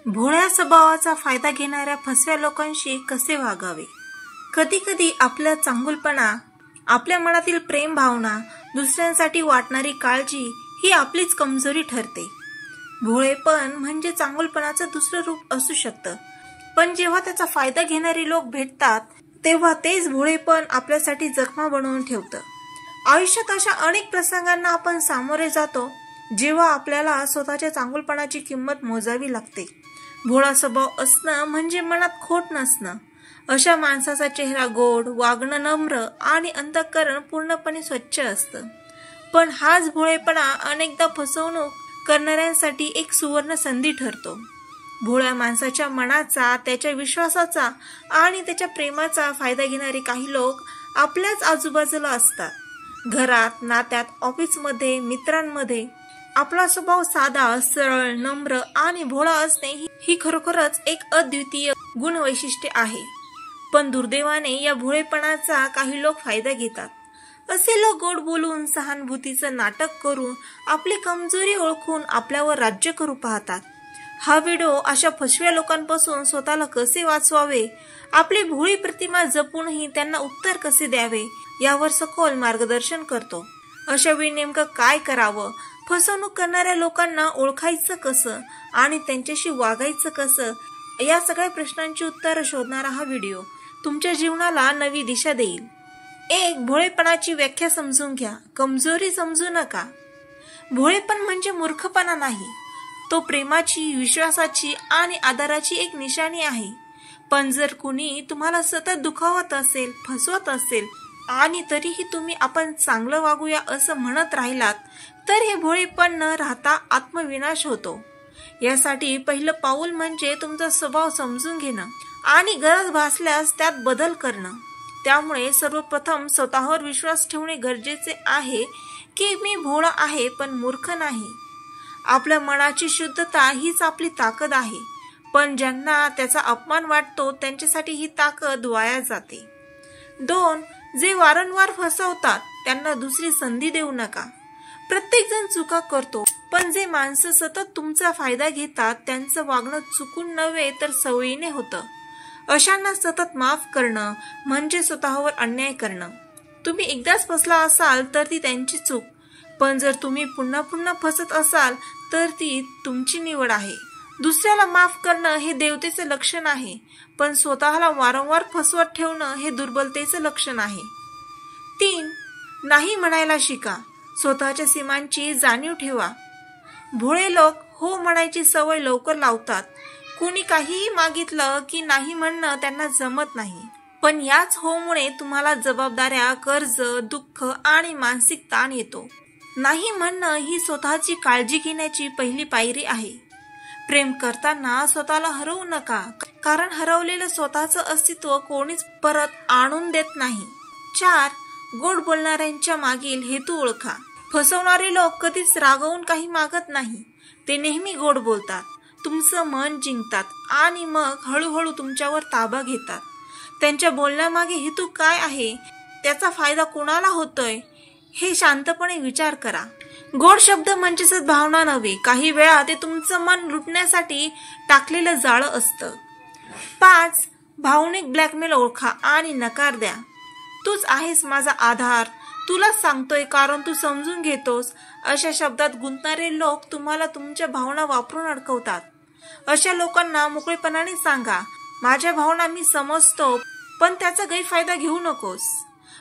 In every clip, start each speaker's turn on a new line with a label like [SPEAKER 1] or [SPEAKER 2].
[SPEAKER 1] भोळ्या स्वभावाचा फायदा घेणाऱ्या फसव्या लोकांशी कसे वागावे। कधी कधी आपला चांगुलपणा, आपल्या मनातील प्रेम भावना, दुसऱ्यांसाठी वाटणारी काळजी ही आपलीच कमजोरी ठरते। भोळेपण म्हणजे चांगुलपणाचं दुसरं रूप असू शकतं, पण जेव्हा त्याचा फायदा घेणारे लोक भेटतात तेव्हा तेच भोळेपण आपल्यासाठी जखमा बनवून ठेवतं। आयुष्यात अशा अनेक प्रसंगांना आपण सामोरे जातो जेव्हा आपल्याला स्वतःच्या चांगुलपणाची किंमत मोजावी लागते। भोळा स्वभाव असणं म्हणजे मनात खोट नसणं। अशा माणसाचा चेहरा गोड, वागणं नम्र आणि अंतःकरण पूर्णपणे स्वच्छ असतं। पण हाच भोळेपणा अनेकदा फसवणूक करणाऱ्यांसाठी एक सुवर्ण संधी ठरतो। भोळ्या माणसाच्या मनाचा, त्याच्या विश्वासाचा आणि त्याच्या प्रेमाचा फायदा घेणारे काही लोक आपल्याच आजूबाजूला असतात। घरात, नात्यात, ऑफिसमध्ये, मित्रांमध्ये आपला स्वभाव साधा, सरळ, नम्र आणि भोळा असणे ही खरोखरच एक अद्वितीय गुणवैशिष्ट्य आहे। पण दुर्दैवाने या भोळेपणाचा काही लोक फायदा घेतात। असे लोक गोड बोलून, सहानुभूतीचं नाटक करून, आपली कमजोरी ओळखून आपल्यावर राज्य करू पाहतात। हा व्हिडिओ अशा फसव्या लोकांपासून स्वतःला कसे वाचवावे, आपली भोळी प्रतिमा जपूनही त्यांना उत्तर कसे द्यावे यावर सखोल मार्गदर्शन करतो। अशा वेळी नेमकं काय करावं, फसवणूक करणाऱ्या लोकांना ओळखायचं कसं आणि त्यांच्याशी वागायचं कसं, या सगळ्या प्रश्नांची उत्तरं शोधणारा हा व्हिडिओ तुमच्या जीवनाला नवी दिशा देईल। 1. भोळेपणाची व्याख्या समजून घ्या, कमजोरी समजू नका। भोळेपण म्हणजे मूर्खपणा नाही, तो प्रेमाची, विश्वासाची आणि आदराची एक निशाणी आहे। पण जर कुणी तुम्हाला सतत दुखावत असेल, फसवत असेल आणि तरीही तुम्ही आपण चांगलं वागूया असं म्हणत राहिलात तर हे भोळेपण न राहता आत्मविनाश होतो। यासाठी पहिलं पाऊल म्हणजे तुमचा स्वभाव समजून घेणं आणि गरज भासल्यास त्यात बदल करणं। त्यामुळे सर्वप्रथम स्वतःवर विश्वास ठेवणे गरजेचे आहे की मी भोळा आहे पण मूर्ख नाही। आपल्या मनाची शुद्धता हीच आपली ताकद आहे, पण ज्यांना त्याचा अपमान वाटतो त्यांच्यासाठी ही ताकद वाया जाते। 2. जे वारंवार फसवतात त्यांना दुसरी संधी देऊ नका। प्रत्येक जण चुका करतो, पण जे माणसं सतत तुमचा फायदा घेतात त्यांचं वागणं चुकून नव्हे तर सवयीने होतं। अशांना सतत माफ करणं म्हणजे स्वतःवर अन्याय करणं। तुम्ही एकदाच फसला असाल तर ती त्यांची चूक, पण जर तुम्ही पुन्हा पुन्हा फसत असाल तर ती तुमची निवड आहे। दुसऱ्याला माफ करणं हे देवतेचं लक्षण आहे, पण स्वतःला वारंवार फसवत ठेवणं हे दुर्बलतेचं लक्षण आहे। 3. नाही म्हणायला शिका, स्वतःच्या सीमांची जाणीव ठेवा। भोळे लोक हो म्हणायची सवय लवकर लावतात। कुणी काहीही मागितलं की नाही म्हणणं त्यांना जमत नाही, पण याच होमुळे तुम्हाला जबाबदाऱ्या, कर्ज, दुःख आणि मानसिक ताण येतो। नाही म्हणणं ही स्वतःची काळजी घेण्याची पहिली पायरी आहे। प्रेम करताना स्वतःला हरवू नका, कारण हरवलेलं स्वतःचं अस्तित्व कोणीच परत आणून देत नाही। 4. गोड बोलणाऱ्यांच्या मागील हेतू ओळखा। फसवणारे लोक कधीच रागवून काही मागत नाही, ते नेहमी गोड बोलतात, तुमचं मन जिंकतात आणि मग हळूहळू तुमच्यावर ताबा घेतात। त्यांच्या बोलण्यामागे हेतू काय आहे, त्याचा फायदा कोणाला होतोय हे शांतपणे विचार करा। गोड शब्द म्हणजे सद्भावना नव्हे, काही वेळा ते तुमचं मन लुटण्यासाठी टाकलेलं जाळं असतं। 5. भावनिक ब्लॅकमेल ओळखा आणि नकार द्या। तूच आहेस माझा आधार, तुलाच सांगतोय कारण तू समजून घेतोस, अशा शब्दात गुंतणारे लोक तुम्हाला तुमच्या भावना वापरून अडकवतात। अशा लोकांना मोकळेपणाने सांगा, माझ्या भावना मी समजतो, पण त्याचा गैरफायदा घेऊ नकोस।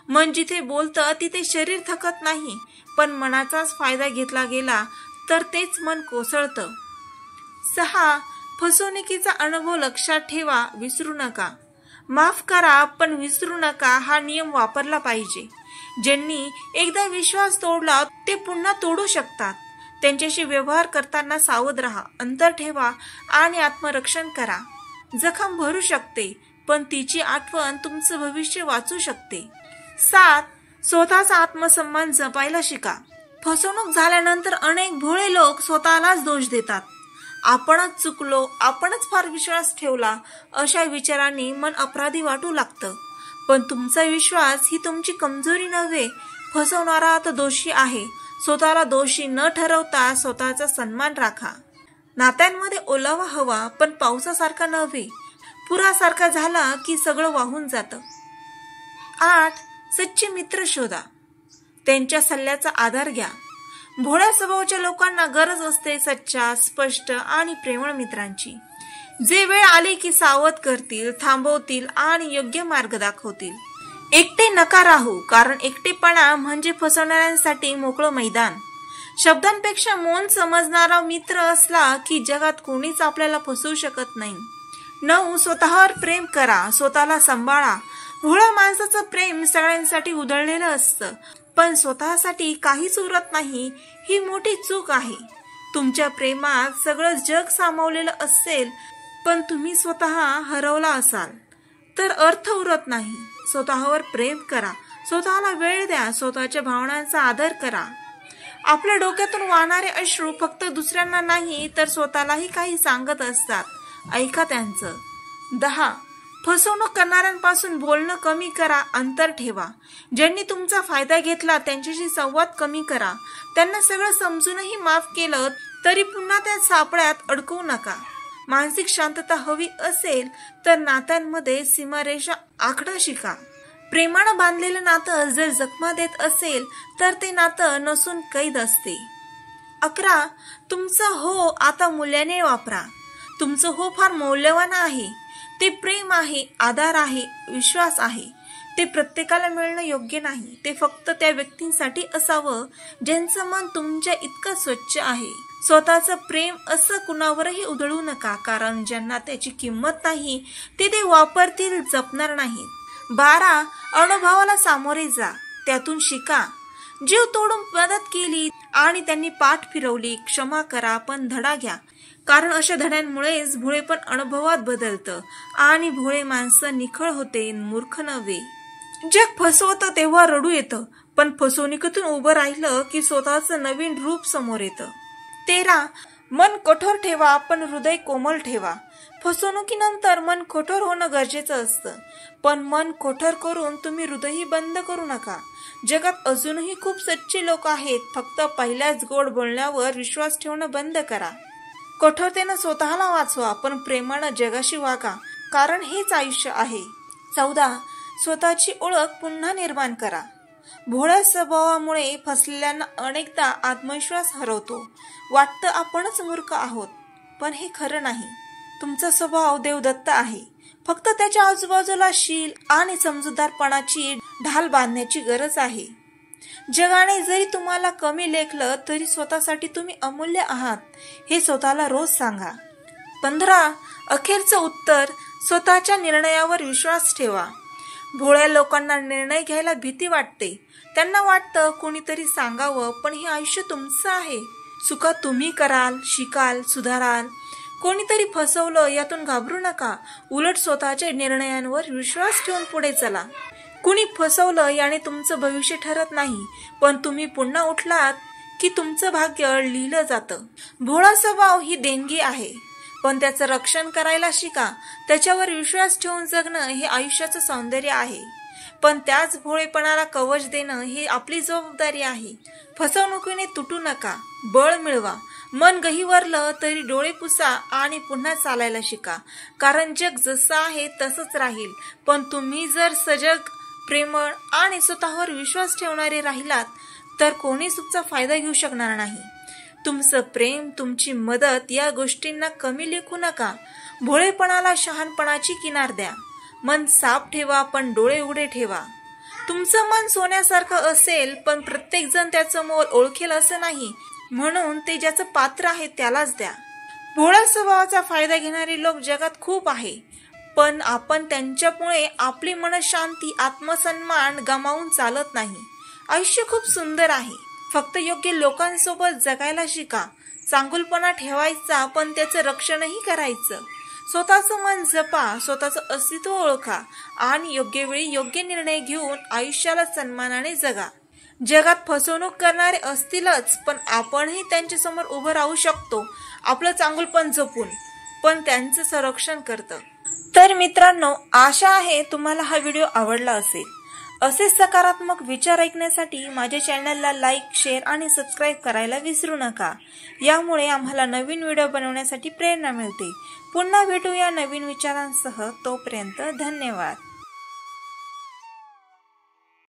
[SPEAKER 1] मन जिथे बोलतं तिथे शरीर थकत नाही, पण मनाचाच फायदा घेतला गेला तर तेच मन कोसळतं। 6. फसवणुकीचा अनुभव लक्षात ठेवा, विसरू नका। माफ करा पण विसरू नका हा नियम वापरला पाहिजे। ज्यांनी एकदा विश्वास तोडला ते पुन्हा तोडू शकतात। त्यांच्याशी व्यवहार करताना सावध राहा, अंतर ठेवा आणि आत्मरक्षण करा। जखम भरू शकते, पण तिची आठवण तुमचं भविष्य वाचू शकते। 7. स्वतःचा आत्मसन्मान जपायला शिका। फसवणूक झाल्यानंतर अनेक भोळे लोक स्वतःलाच दोष देतात। आपणच चुकलो, आपणच फार विश्वास ठेवला, अशा विचारांनी मन अपराधी वाटू लागतं। पण तुमचा विश्वास ही तुमची कमजोरी नव्हे, फसवणारा तो दोषी आहे। स्वतःला दोषी न ठरवता स्वतःचा सन्मान राखा। नात्यांमध्ये ओलावा हवा, पण पावसासारखा नव्हे, पुरासारखा झाला की सगळं वाहून जातं. 8. सच्चे मित्र शोधा. त्यांच्या सल्ल्याचा आधार घ्या. भोळ्या स्वभावाच्या लोकांना गरज असते सच्चा, स्पष्ट आणि प्रेमळ मित्रांची, जे वेळ आली की सावध करतील, थांबवतील आणि योग्य मार्ग दाखवतील. एकटे नका राहू, कारण एकटेपणा म्हणजे फसवणाऱ्यांसाठी मोकळं मैदान. शब्दांपेक्षा मौन समजणारा मित्र असला की जगात कोणीच आपल्याला फसवू शकत नाही. 9. स्वतःवर प्रेम करा, स्वतःला सांभाळा. भोळ्या माणसाचं प्रेम सगळ्यांसाठी उधळलेलं असतं, पण स्वतःसाठी काहीच उरत नाही, ही मोठी चूक आहे. तुमच्या प्रेमात सगळं जग सामावलेलं असेल, पण तुम्ही स्वतः हरवला असाल तर अर्थ उरत नाही. स्वतःवर प्रेम करा, स्वतःला वेळ द्या, स्वतःच्या भावनांचा आदर करा. आपल्या डोक्यातून वाहणारे अश्रू फक्त दुसऱ्यांना नाही तर स्वतःलाही काही सांगत असतात, ऐका त्यांचं. 10. फसवणूक करणाऱ्यांपासून बोलणं कमी करा, अंतर ठेवा. ज्यांनी तुमचा फायदा घेतला त्यांच्याशी संवाद कमी करा. त्यांना सगळं समजूनही माफ केलं तरी पुन्हा त्या सापळ्यात अडकवू नका. मानसिक शांतता हवी असेल तर नात्यांमध्ये सीमारेषा आखणं शिका. प्रेमानं बांधलेलं नातं जर जखमा देत असेल तर ते नातं नसून कैद असते. 11. तुमचं हो आता मूल्याने वापरा. तुमचं हो फार मौल्यवान आहे. ते प्रेम आहे, आधार आहे, विश्वास आहे. ते प्रत्येकाला मिळणं योग्य नाही. ते फक्त त्या व्यक्तींसाठी असावं ज्यांचं मन तुमच्या इतकं स्वच्छ आहे. स्वतःचं प्रेम असं कुणावरही उधळू नका, कारण ज्यांना त्याची किंमत नाही ते वापरतील, जपणार नाहीत. 12. अनुभवाला सामोरे जा, त्यातून शिका. जीव तोडून मदत केली आणि त्यांनी पाठ फिरवली, क्षमा करा, पण धडा घ्या, कारण अशा धड्यांमुळेच भोळेपण अनुभवात बदलतं आणि भोळे माणसं निखळ होते, मूर्ख नव्हे. जग फसवतं तेव्हा रडू येतं, पण फसवणुकीतून उभं राहिलं की स्वतःचं नवीन रूप समोर येतं. 13. मन कठोर ठेवा, पण हृदय कोमल ठेवा. फसवणुकीनंतर मन कठोर होणं गरजेचं असतं, पण मन कठोर करून तुम्ही हृदयही बंद करू नका. जगात अजूनही खूप सच्चे लोक आहेत, फक्त पहिल्याच गोड बोलण्यावर विश्वास ठेवणं बंद करा. कठोरतेनं स्वतःला वाचवा, पण प्रेमानं जगाशी वागा, कारण हेच आयुष्य आहे. 14. स्वतःची ओळख पुन्हा निर्माण करा. भोळ्या स्वभावामुळे फसलेल्यांना अनेकदा आत्मविश्वास हरवतो. वाटतं आपणच मूर्ख आहोत, पण हे खरं नाही. तुमचा स्वभाव देवदत्त आहे, फक्त त्याच्या आजूबाजूला शील आणि समजूतदारपणाची ढाल बांधण्याची गरज आहे. जगाने जरी तुम्हाला कमी लेखलं तरी स्वतःसाठी तुम्ही अमूल्य आहात, हे स्वतःला रोज सांगा. 15. अखेरचं उत्तर, स्वतःच्या निर्णयावर विश्वास ठेवा. भोळ्या लोकांना निर्णय घ्यायला भीती वाटते. त्यांना वाटतं कोणीतरी सांगावं, पण हे आयुष्य तुमचं आहे. चुका तुम्ही कराल, शिकाल, सुधाराल. कोणीतरी फसवलं यातून घाबरू नका, उलट स्वतःच्या निर्णयांवर विश्वास ठेवून पुढे चला. कुणी फसवलं याने तुमचं भविष्य ठरत नाही, पण तुम्ही पुन्हा उठलात की तुमचं भाग्य लिहिलं जातं. भोळा स्वभाव ही देणगी आहे, पण त्याचं रक्षण करायला शिका. त्याच्यावर विश्वास ठेवून जगणं हे आयुष्याचं सौंदर्य आहे, पण त्याच भोळेपणाला कवच देणं ही आपली जबाबदारी आहे. फसवणुकीने तुटू नका, बळ मिळवा. मन गहिवरलं तरी डोळे पुसा आणि पुन्हा चालायला शिका, कारण जग जसं आहे तसंच राहील, पण तुम्ही जर सजग, प्रेमळ आणि स्वतःवर विश्वास ठेवणारे राहिलात तर कोणीच तुमचा फायदा घेऊ शकणार नाही. तुमचं प्रेम, तुमची मदत या गोष्टींना कमी लेखू नका. भोळेपणाला शहाणपणाची किनार द्या. मन साफ ठेवा, पण डोळे उघडे ठेवा. तुमचं मन सोन्यासारखं असेल, पण प्रत्येक जण त्याचं मोल ओळखेल असं नाही, म्हणून ते ज्याचं पात्र आहे त्यालाच द्या. भोळ्या स्वभावाचा फायदा घेणारे लोक जगात खूप आहे, पण आपण त्यांच्यामुळे आपली मनशांती, आत्मसन्मान गमावून चालत नाही. आयुष्य खूप सुंदर आहे, फक्त योग्य लोकांसोबत जगायला शिका. चांगुलपणा ठेवायचा, पण त्याचं रक्षणही करायचं. स्वतःचं मन जपा, स्वतःचं अस्तित्व ओळखा आणि योग्य वेळी योग्य निर्णय घेऊन आयुष्याला सन्मानाने जगा. जगात फसवणूक करणारे असतीलच, पण आपणही त्यांच्या समोर उभं राहू शकतो, आपलं चांगुलपण जपून, पण त्यांचं संरक्षण करतं. तर मित्रांनो, आशा आहे तुम्हाला हा व्हिडिओ आवडला असेल. असे सकारात्मक विचार ऐकण्यासाठी माझ्या चॅनलला लाईक, शेअर आणि सबस्क्राईब करायला विसरू नका. यामुळे आम्हाला नवीन व्हिडिओ बनवण्यासाठी प्रेरणा मिळते. पुन्हा भेटूया नवीन विचारांसह. तोपर्यंत धन्यवाद.